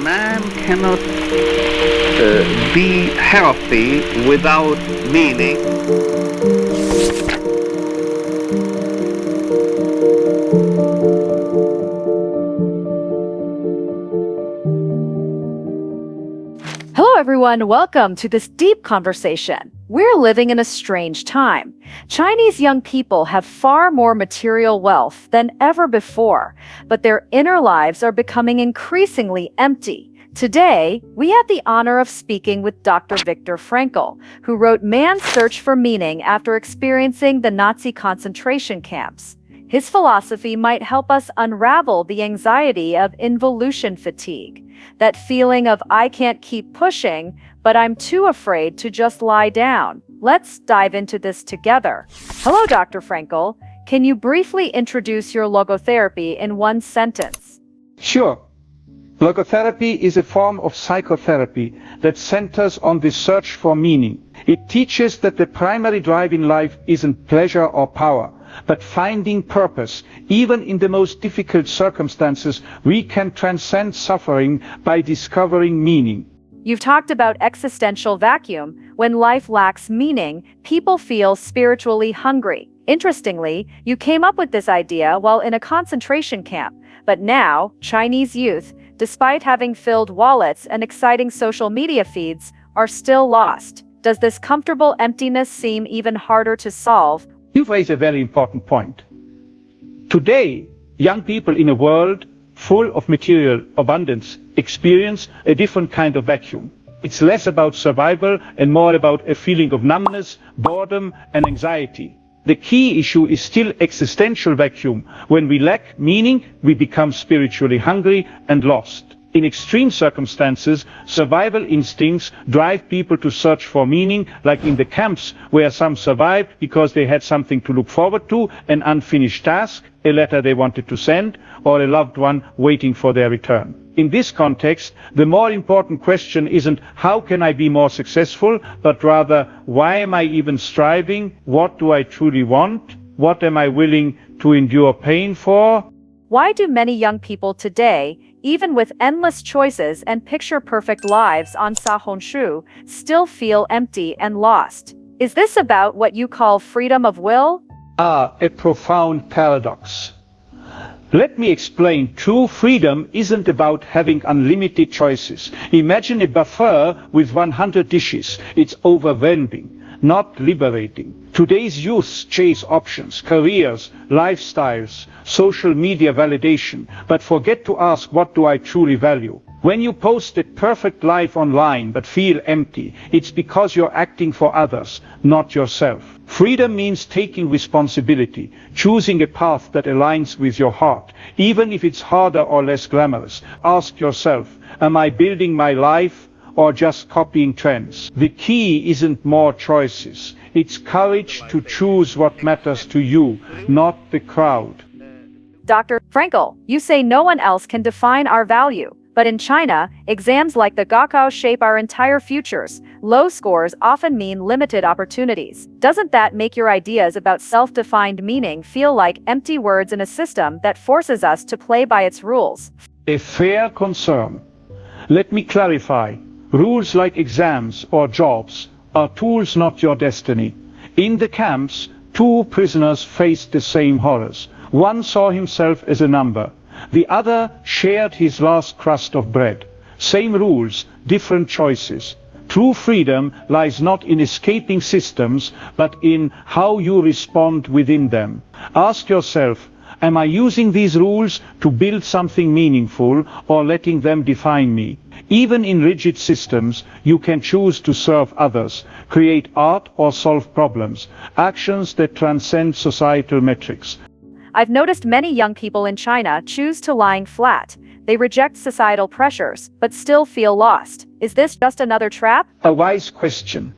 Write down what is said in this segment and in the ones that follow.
man cannot be healthy without meaning. Hello everyone, welcome to this deep conversation. We're living in a strange time. Chinese young people have far more material wealth than ever before, but their inner lives are becoming increasingly empty. Today, we have the honor of speaking with Dr. Viktor Frankl, who wrote Man's Search for Meaning after experiencing the Nazi concentration camps. His philosophy might help us unravel the anxiety of involution fatigue, that feeling of I can't keep pushing, but I'm too afraid to just lie down. Let's dive into this together. Hello, Dr. Frankl. Can you briefly introduce your logotherapy in one sentence? Sure. Logotherapy is a form of psychotherapy that centers on the search for meaning. It teaches that the primary drive in life isn't pleasure or power, but finding purpose. Even in the most difficult circumstances, we can transcend suffering by discovering meaning. You've talked about existential vacuum. When life lacks meaning, people feel spiritually hungry. Interestingly, you came up with this idea while in a concentration camp. But now, Chinese youth, despite having filled wallets and exciting social media feeds, are still lost. Does this comfortable emptiness seem even harder to solve? You've raised a very important point. Today, young people in a world full of material abundance experience a different kind of vacuum. It's less about survival and more about a feeling of numbness, boredom, and anxiety. The key issue is still existential vacuum. When we lack meaning, we become spiritually hungry and lost. In extreme circumstances, survival instincts drive people to search for meaning, like in the camps where some survived because they had something to look forward to, an unfinished task, a letter they wanted to send, or a loved one waiting for their return. In this context, the more important question isn't how can I be more successful, but rather why am I even striving? What do I truly want? What am I willing to endure pain for? Why do many young people today, even with endless choices and picture-perfect lives on Xiaohongshu, still feel empty and lost? Is this about what you call freedom of will? A profound paradox. Let me explain. True freedom isn't about having unlimited choices. Imagine a buffet with 100 dishes. It's overwhelming, not liberating. Today's youth chase options, careers, lifestyles, social media validation, but forget to ask, what do I truly value? When you post a perfect life online but feel empty, it's because you're acting for others, not yourself. Freedom means taking responsibility, choosing a path that aligns with your heart, even if it's harder or less glamorous. Ask yourself, am I building my life or just copying trends? The key isn't more choices. It's courage to choose what matters to you, not the crowd. Dr. Frankl, you say no one else can define our value. But in China, exams like the Gaokao shape our entire futures. Low scores often mean limited opportunities. Doesn't that make your ideas about self-defined meaning feel like empty words in a system that forces us to play by its rules? A fair concern. Let me clarify. Rules like exams or jobs are tools, not your destiny. In the camps, two prisoners faced the same horrors. One saw himself as a number. The other shared his last crust of bread. Same rules, different choices. True freedom lies not in escaping systems, but in how you respond within them. Ask yourself, am I using these rules to build something meaningful or letting them define me? Even in rigid systems, you can choose to serve others, create art or solve problems, actions that transcend societal metrics. I've noticed many young people in China choose to lying flat. They reject societal pressures, but still feel lost. Is this just another trap? A wise question.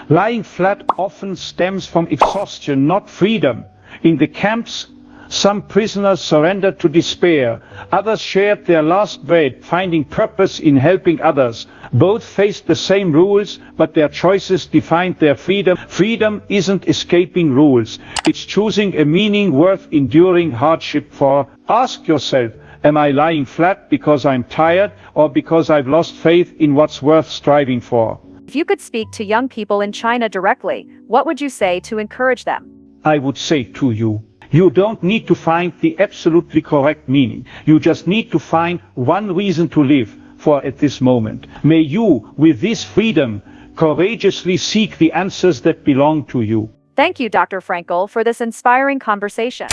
Lying flat often stems from exhaustion, not freedom. In the camps, some prisoners surrendered to despair. Others shared their last bread, finding purpose in helping others. Both faced the same rules, but their choices defined their freedom. Freedom isn't escaping rules. It's choosing a meaning worth enduring hardship for. Ask yourself, Am I lying flat because I'm tired or because I've lost faith in what's worth striving for? If you could speak to young people in China directly, what would you say to encourage them? I would say to you, you don't need to find the absolutely correct meaning. You just need to find one reason to live for at this moment. May you, with this freedom, courageously seek the answers that belong to you. Thank you, Dr. Frankl, for this inspiring conversation.